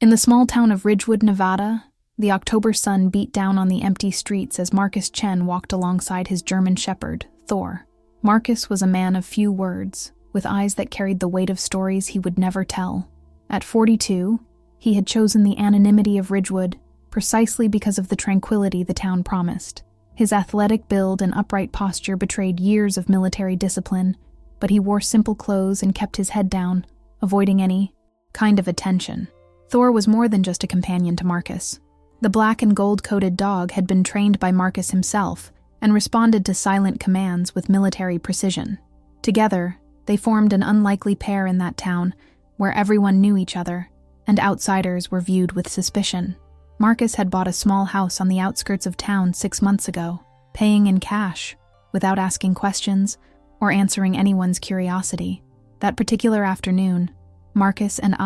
In the small town of Ridgewood, Nevada, the October sun beat down on the empty streets as Marcus Chen walked alongside his German shepherd, Thor. Marcus was a man of few words, with eyes that carried the weight of stories he would never tell. At 42, he had chosen the anonymity of Ridgewood precisely because of the tranquility the town promised. His athletic build and upright posture betrayed years of military discipline, but he wore simple clothes and kept his head down, avoiding any kind of attention. Thor was more than just a companion to Marcus. The black and gold-coated dog had been trained by Marcus himself and responded to silent commands with military precision. Together, they formed an unlikely pair in that town where everyone knew each other and outsiders were viewed with suspicion. Marcus had bought a small house on the outskirts of town 6 months ago, paying in cash, without asking questions or answering anyone's curiosity. That particular afternoon, Marcus and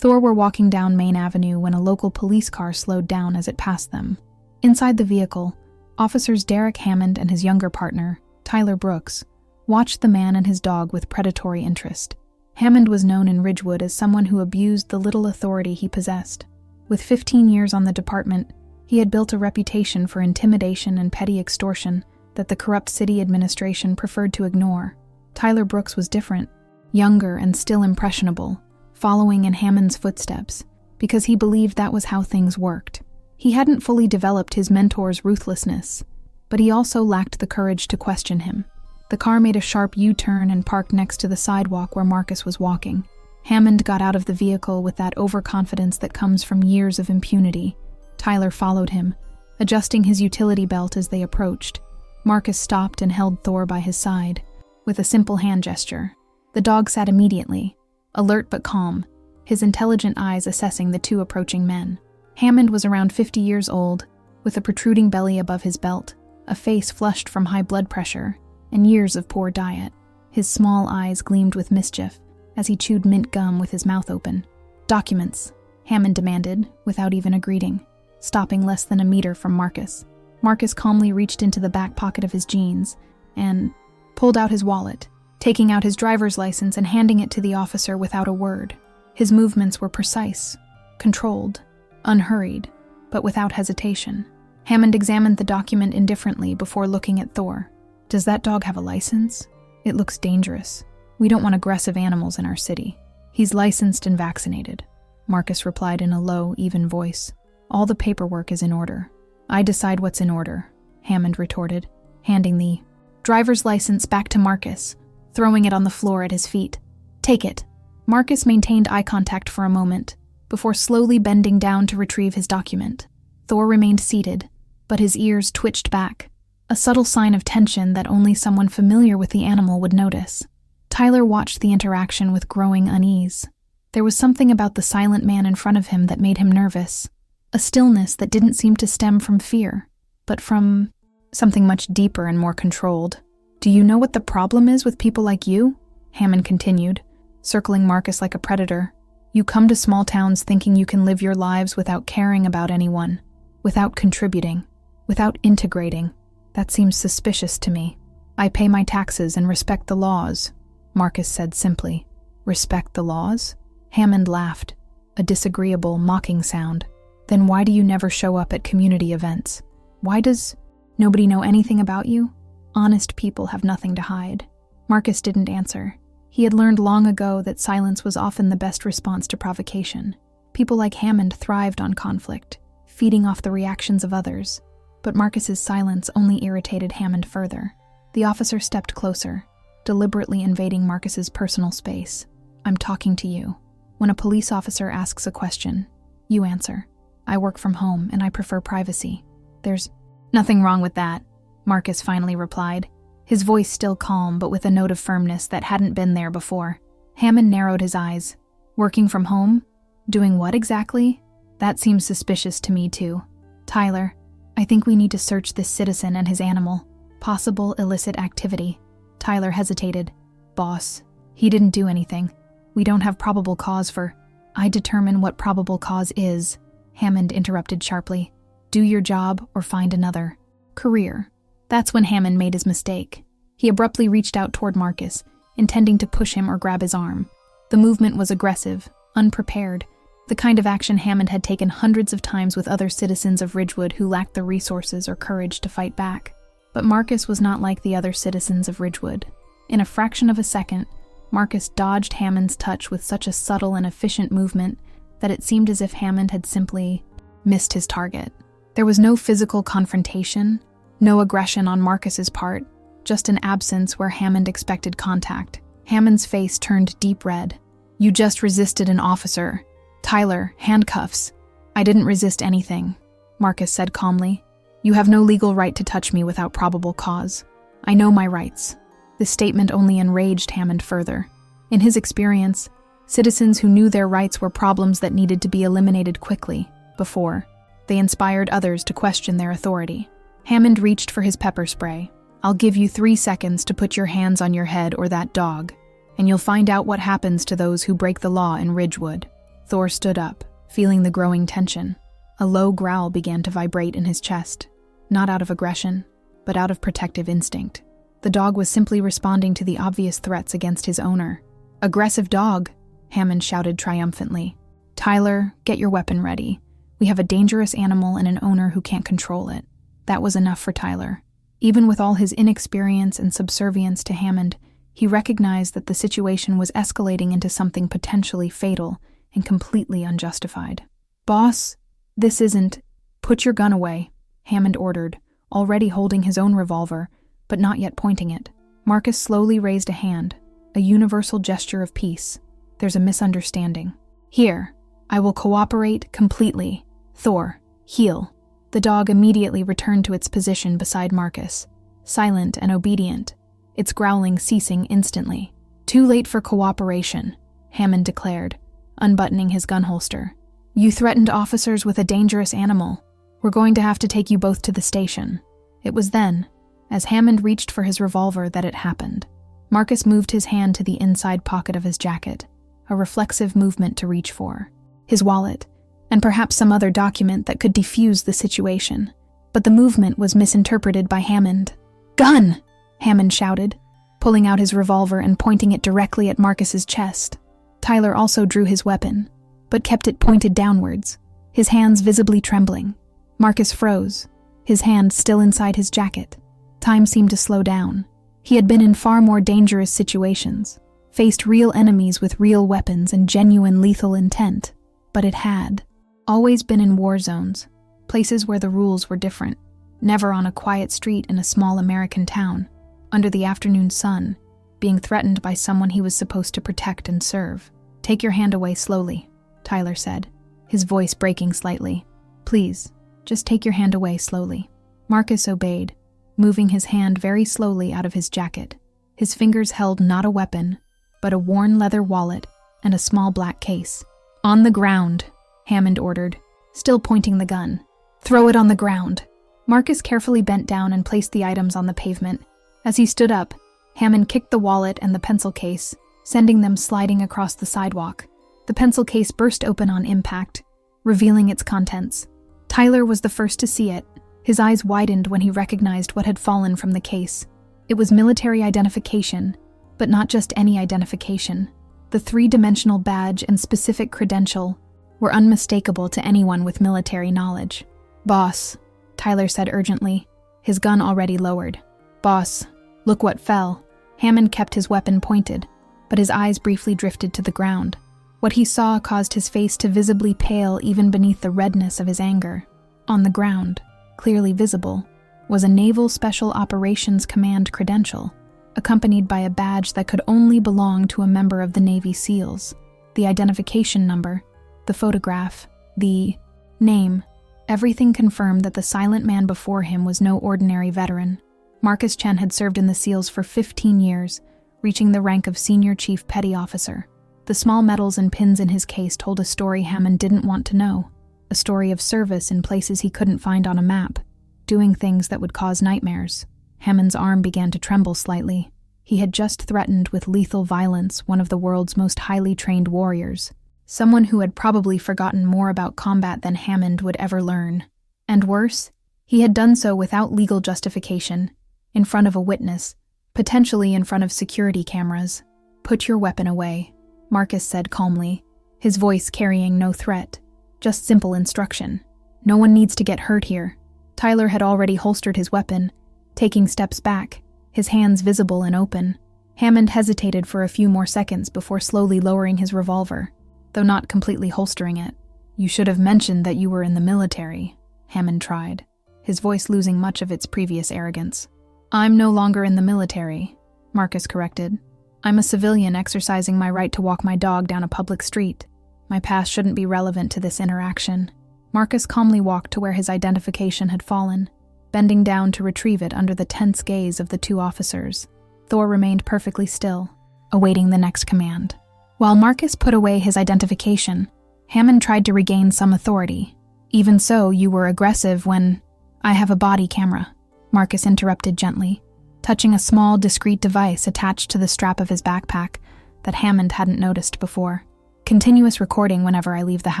Thor were walking down Main Avenue when a local police car slowed down as it passed them. Inside the vehicle, officers Derek Hammond and his younger partner, Tyler Brooks, watched the man and his dog with predatory interest. Hammond was known in Ridgewood as someone who abused the little authority he possessed. With 15 years on the department, he had built a reputation for intimidation and petty extortion that the corrupt city administration preferred to ignore. Tyler Brooks was different, younger and still impressionable, following in Hammond's footsteps, because he believed that was how things worked. He hadn't fully developed his mentor's ruthlessness, but he also lacked the courage to question him. The car made a sharp U-turn and parked next to the sidewalk where Marcus was walking. Hammond got out of the vehicle with that overconfidence that comes from years of impunity. Tyler followed him, adjusting his utility belt as they approached. Marcus stopped and held Thor by his side, with a simple hand gesture. The dog sat immediately, alert but calm, his intelligent eyes assessing the two approaching men. Hammond was around 50 years old, with a protruding belly above his belt, a face flushed from high blood pressure, and years of poor diet. His small eyes gleamed with mischief as he chewed mint gum with his mouth open. "Documents," Hammond demanded, without even a greeting, stopping less than a meter from Marcus. Marcus calmly reached into the back pocket of his jeans and pulled out his wallet, taking out his driver's license and handing it to the officer without a word. His movements were precise, controlled, unhurried, but without hesitation. Hammond examined the document indifferently before looking at Thor. "Does that dog have a license? It looks dangerous. We don't want aggressive animals in our city." "He's licensed and vaccinated," Marcus replied in a low, even voice. "All the paperwork is in order." "I decide what's in order," Hammond retorted, handing the driver's license back to Marcus, throwing it on the floor at his feet. "Take it." Marcus maintained eye contact for a moment, before slowly bending down to retrieve his document. Thor remained seated, but his ears twitched back, a subtle sign of tension that only someone familiar with the animal would notice. Tyler watched the interaction with growing unease. There was something about the silent man in front of him that made him nervous, a stillness that didn't seem to stem from fear, but from something much deeper and more controlled. "Do you know what the problem is with people like you?" Hammond continued, circling Marcus like a predator. "You come to small towns thinking you can live your lives without caring about anyone, without contributing, without integrating. That seems suspicious to me. I pay my taxes and respect the laws," Marcus said simply. "Respect the laws?" Hammond laughed, a disagreeable, mocking sound. "Then why do you never show up at community events? Why does nobody know anything about you? Honest people have nothing to hide." Marcus didn't answer. He had learned long ago that silence was often the best response to provocation. People like Hammond thrived on conflict, feeding off the reactions of others. But Marcus's silence only irritated Hammond further. The officer stepped closer, deliberately invading Marcus's personal space. "I'm talking to you. When a police officer asks a question, you answer. I work from home and I prefer privacy." "There's nothing wrong with that," Marcus finally replied, his voice still calm but with a note of firmness that hadn't been there before. Hammond narrowed his eyes. "Working from home? Doing what exactly? That seems suspicious to me too. Tyler, I think we need to search this citizen and his animal. Possible illicit activity." Tyler hesitated. "Boss, he didn't do anything. We don't have probable cause for—" "I determine what probable cause is," Hammond interrupted sharply. "Do your job or find another career." That's when Hammond made his mistake. He abruptly reached out toward Marcus, intending to push him or grab his arm. The movement was aggressive, unprepared, the kind of action Hammond had taken hundreds of times with other citizens of Ridgewood who lacked the resources or courage to fight back. But Marcus was not like the other citizens of Ridgewood. In a fraction of a second, Marcus dodged Hammond's touch with such a subtle and efficient movement that it seemed as if Hammond had simply missed his target. There was no physical confrontation, no aggression on Marcus's part, just an absence where Hammond expected contact. Hammond's face turned deep red. "You just resisted an officer. Tyler, handcuffs." "I didn't resist anything," Marcus said calmly. "You have no legal right to touch me without probable cause. I know my rights." This statement only enraged Hammond further. In his experience, citizens who knew their rights were problems that needed to be eliminated quickly, before they inspired others to question their authority. Hammond reached for his pepper spray. "I'll give you 3 seconds to put your hands on your head or that dog, and you'll find out what happens to those who break the law in Ridgewood." Thor stood up, feeling the growing tension. A low growl began to vibrate in his chest, not out of aggression, but out of protective instinct. The dog was simply responding to the obvious threats against his owner. "Aggressive dog," Hammond shouted triumphantly. "Tyler, get your weapon ready. We have a dangerous animal and an owner who can't control it." That was enough for Tyler. Even with all his inexperience and subservience to Hammond, he recognized that the situation was escalating into something potentially fatal and completely unjustified. "Boss, this isn't—" "Put your gun away," Hammond ordered, already holding his own revolver, but not yet pointing it. Marcus slowly raised a hand, a universal gesture of peace. "There's a misunderstanding. Here, I will cooperate completely. Thor, heel." The dog immediately returned to its position beside Marcus, silent and obedient, its growling ceasing instantly. "Too late for cooperation," Hammond declared, unbuttoning his gun holster. "You threatened officers with a dangerous animal. We're going to have to take you both to the station." It was then, as Hammond reached for his revolver, that it happened. Marcus moved his hand to the inside pocket of his jacket, a reflexive movement to reach for his wallet, and perhaps some other document that could defuse the situation. But the movement was misinterpreted by Hammond. "Gun!" Hammond shouted, pulling out his revolver and pointing it directly at Marcus's chest. Tyler also drew his weapon, but kept it pointed downwards, his hands visibly trembling. Marcus froze, his hand still inside his jacket. Time seemed to slow down. He had been in far more dangerous situations, faced real enemies with real weapons and genuine lethal intent, but it had always been in war zones, places where the rules were different, never on a quiet street in a small American town, under the afternoon sun, being threatened by someone he was supposed to protect and serve. "Take your hand away slowly," Tyler said, his voice breaking slightly. "Please, just take your hand away slowly." Marcus obeyed, moving his hand very slowly out of his jacket. His fingers held not a weapon, but a worn leather wallet and a small black case. "On the ground," Hammond ordered, still pointing the gun. "Throw it on the ground." Marcus carefully bent down and placed the items on the pavement. As he stood up, Hammond kicked the wallet and the pencil case, sending them sliding across the sidewalk. The pencil case burst open on impact, revealing its contents. Tyler was the first to see it. His eyes widened when he recognized what had fallen from the case. It was military identification, but not just any identification. The 3-dimensional badge and specific credential were unmistakable to anyone with military knowledge. "Boss," Tyler said urgently, his gun already lowered. "Boss, look what fell." Hammond kept his weapon pointed, but his eyes briefly drifted to the ground. What he saw caused his face to visibly pale even beneath the redness of his anger. On the ground, clearly visible, was a Naval Special Operations Command credential, accompanied by a badge that could only belong to a member of the Navy SEALs. The identification number, the photograph, the name, everything confirmed that the silent man before him was no ordinary veteran. Marcus Chen had served in the SEALs for 15 years, reaching the rank of Senior Chief Petty Officer. The small medals and pins in his case told a story Hammond didn't want to know, a story of service in places he couldn't find on a map, doing things that would cause nightmares. Hammond's arm began to tremble slightly. He had just threatened with lethal violence one of the world's most highly trained warriors, someone who had probably forgotten more about combat than Hammond would ever learn. And worse, he had done so without legal justification, in front of a witness, potentially in front of security cameras. "Put your weapon away," Marcus said calmly, his voice carrying no threat, just simple instruction. No one needs to get hurt here. Tyler had already holstered his weapon, taking steps back, his hands visible and open. Hammond hesitated for a few more seconds before slowly lowering his revolver, though not completely holstering it. "You should have mentioned that you were in the military," Hammond tried, his voice losing much of its previous arrogance. "I'm no longer in the military," Marcus corrected. "I'm a civilian exercising my right to walk my dog down a public street. My past shouldn't be relevant to this interaction." Marcus calmly walked to where his identification had fallen, bending down to retrieve it under the tense gaze of the two officers. Thor remained perfectly still, awaiting the next command. While Marcus put away his identification, Hammond tried to regain some authority. "Even so, you were aggressive when—" "I have a body camera," Marcus interrupted gently, touching a small, discreet device attached to the strap of his backpack that Hammond hadn't noticed before. "Continuous recording whenever I leave the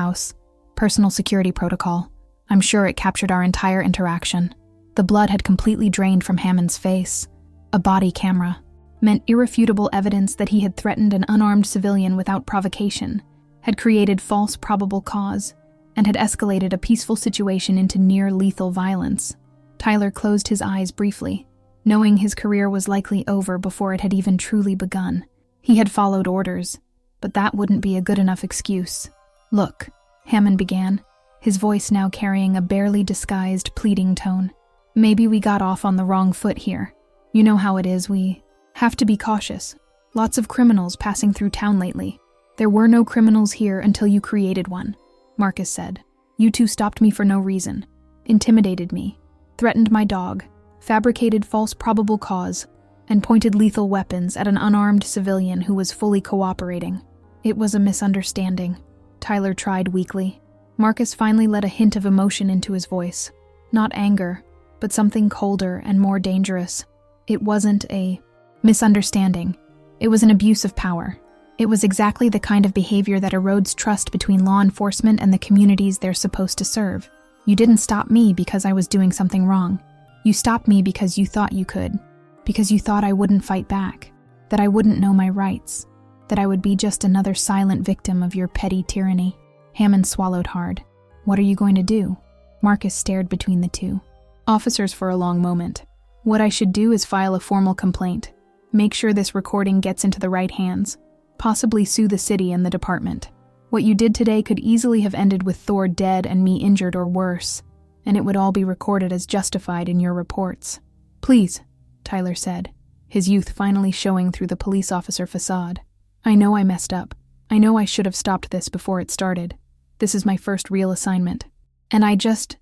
house. Personal security protocol. I'm sure it captured our entire interaction." The blood had completely drained from Hammond's face. A body camera meant irrefutable evidence that he had threatened an unarmed civilian without provocation, had created false probable cause, and had escalated a peaceful situation into near-lethal violence. Tyler closed his eyes briefly, knowing his career was likely over before it had even truly begun. He had followed orders, but that wouldn't be a good enough excuse. "Look," Hammond began, his voice now carrying a barely disguised pleading tone. "Maybe we got off on the wrong foot here. You know how it is, we have to be cautious. Lots of criminals passing through town lately. There were no criminals here until you created one," Marcus said. "You two stopped me for no reason, intimidated me, threatened my dog, fabricated false probable cause, and pointed lethal weapons at an unarmed civilian who was fully cooperating. It was a misunderstanding," Tyler tried weakly. Marcus finally let a hint of emotion into his voice. Not anger, but something colder and more dangerous. It wasn't a misunderstanding. It was an abuse of power. It was exactly the kind of behavior that erodes trust between law enforcement and the communities they're supposed to serve. You didn't stop me because I was doing something wrong. You stopped me because you thought you could, because you thought I wouldn't fight back, that I wouldn't know my rights, that I would be just another silent victim of your petty tyranny." Hammond swallowed hard. "What are you going to do?" Marcus stared between the two officers for a long moment. "What I should do is file a formal complaint, make sure this recording gets into the right hands, possibly sue the city and the department. What you did today could easily have ended with Thor dead and me injured or worse, and it would all be recorded as justified in your reports." "Please," Tyler said, his youth finally showing through the police officer facade. "I know I messed up. I know I should have stopped this before it started. This is my first real assignment. And I just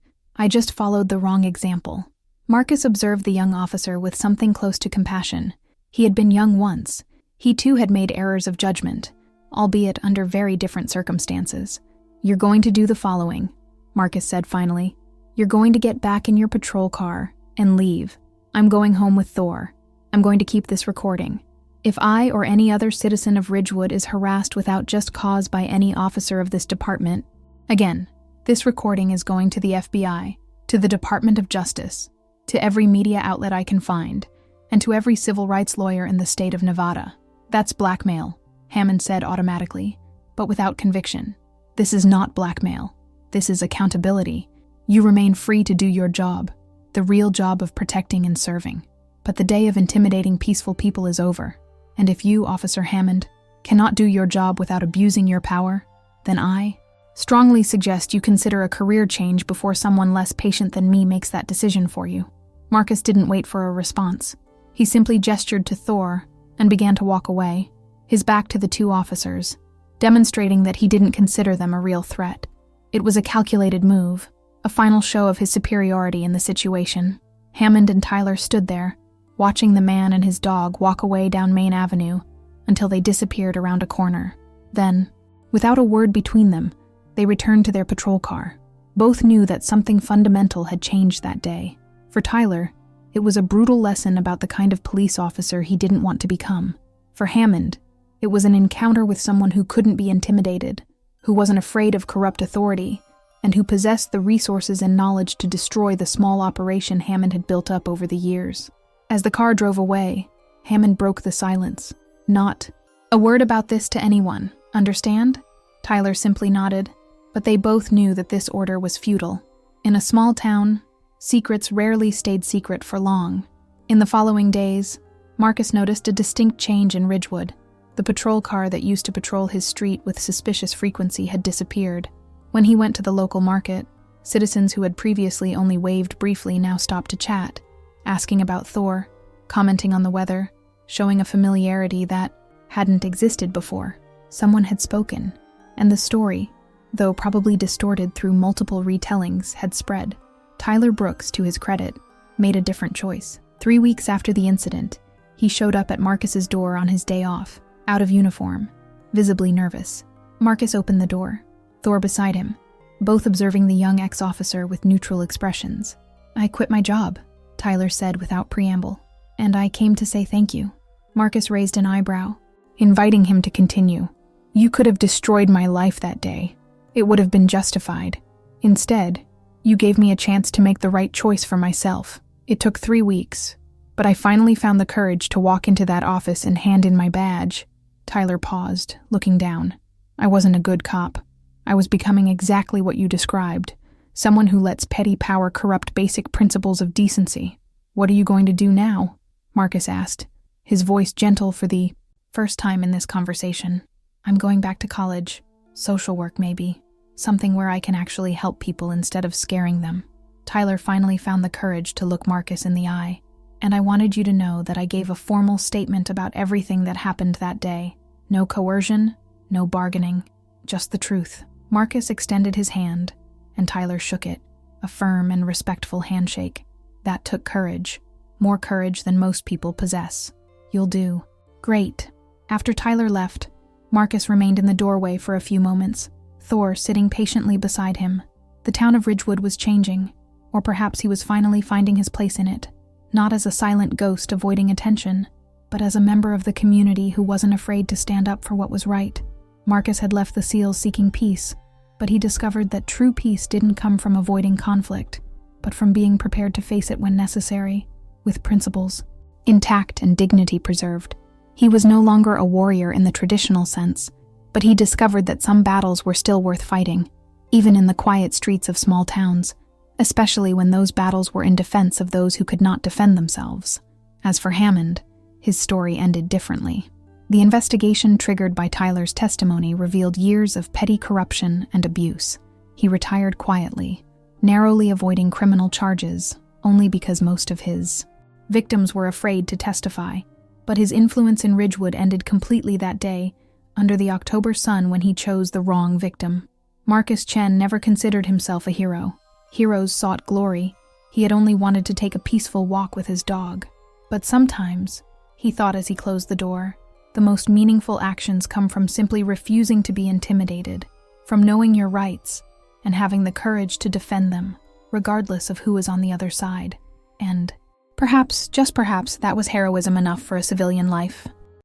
followed the wrong example." Marcus observed the young officer with something close to compassion. He had been young once. He too had made errors of judgment, albeit under very different circumstances. "You're going to do the following," Marcus said finally. "You're going to get back in your patrol car and leave. I'm going home with Thor. I'm going to keep this recording. If I or any other citizen of Ridgewood is harassed without just cause by any officer of this department, again, this recording is going to the FBI, to the Department of Justice, to every media outlet I can find, and to every civil rights lawyer in the state of Nevada." "That's blackmail," Hammond said automatically, but without conviction. "This is not blackmail. This is accountability. You remain free to do your job, the real job of protecting and serving. But the day of intimidating peaceful people is over. And if you, Officer Hammond, cannot do your job without abusing your power, then I strongly suggest you consider a career change before someone less patient than me makes that decision for you." Marcus didn't wait for a response. He simply gestured to Thor and began to walk away, his back to the two officers, demonstrating that he didn't consider them a real threat. It was a calculated move, a final show of his superiority in the situation. Hammond and Tyler stood there, watching the man and his dog walk away down Main Avenue until they disappeared around a corner. Then, without a word between them, they returned to their patrol car. Both knew that something fundamental had changed that day. For Tyler, it was a brutal lesson about the kind of police officer he didn't want to become. For Hammond, it was an encounter with someone who couldn't be intimidated, who wasn't afraid of corrupt authority, and who possessed the resources and knowledge to destroy the small operation Hammond had built up over the years. As the car drove away, Hammond broke the silence. "Not a word about this to anyone, understand?" Tyler simply nodded, but they both knew that this order was futile. In a small town, secrets rarely stayed secret for long. In the following days, Marcus noticed a distinct change in Ridgewood. The patrol car that used to patrol his street with suspicious frequency had disappeared. When he went to the local market, citizens who had previously only waved briefly now stopped to chat, asking about Thor, commenting on the weather, showing a familiarity that hadn't existed before. Someone had spoken, and the story, though probably distorted through multiple retellings, had spread. Tyler Brooks, to his credit, made a different choice. 3 weeks after the incident, he showed up at Marcus's door on his day off, out of uniform, visibly nervous. Marcus opened the door, Thor beside him, both observing the young ex-officer with neutral expressions. "I quit my job," Tyler said without preamble, "and I came to say thank you." Marcus raised an eyebrow, inviting him to continue. "You could have destroyed my life that day. It would have been justified. Instead, you gave me a chance to make the right choice for myself. It took 3 weeks, but I finally found the courage to walk into that office and hand in my badge." Tyler paused, looking down. "I wasn't a good cop. I was becoming exactly what you described, someone who lets petty power corrupt basic principles of decency." "What are you going to do now?" Marcus asked, his voice gentle for the first time in this conversation. "I'm going back to college. Social work, maybe. Something where I can actually help people instead of scaring them." Tyler finally found the courage to look Marcus in the eye. "And I wanted you to know that I gave a formal statement about everything that happened that day. No coercion, no bargaining, just the truth." Marcus extended his hand, and Tyler shook it, a firm and respectful handshake. That took courage, more courage than most people possess. "You'll do." "Great." After Tyler left, Marcus remained in the doorway for a few moments, Thor sitting patiently beside him. The town of Ridgewood was changing, or perhaps he was finally finding his place in it, not as a silent ghost avoiding attention, but as a member of the community who wasn't afraid to stand up for what was right. Marcus had left the SEALs seeking peace, but he discovered that true peace didn't come from avoiding conflict, but from being prepared to face it when necessary, with principles intact and dignity preserved. He was no longer a warrior in the traditional sense, but he discovered that some battles were still worth fighting, even in the quiet streets of small towns, especially when those battles were in defense of those who could not defend themselves. As for Hammond, his story ended differently. The investigation triggered by Tyler's testimony revealed years of petty corruption and abuse. He retired quietly, narrowly avoiding criminal charges, only because most of his victims were afraid to testify. But his influence in Ridgewood ended completely that day, under the October sun, when he chose the wrong victim. Marcus Chen never considered himself a hero. Heroes sought glory. He had only wanted to take a peaceful walk with his dog. But sometimes, he thought as he closed the door, the most meaningful actions come from simply refusing to be intimidated, from knowing your rights, and having the courage to defend them, regardless of who is on the other side. And perhaps, just perhaps, that was heroism enough for a civilian life.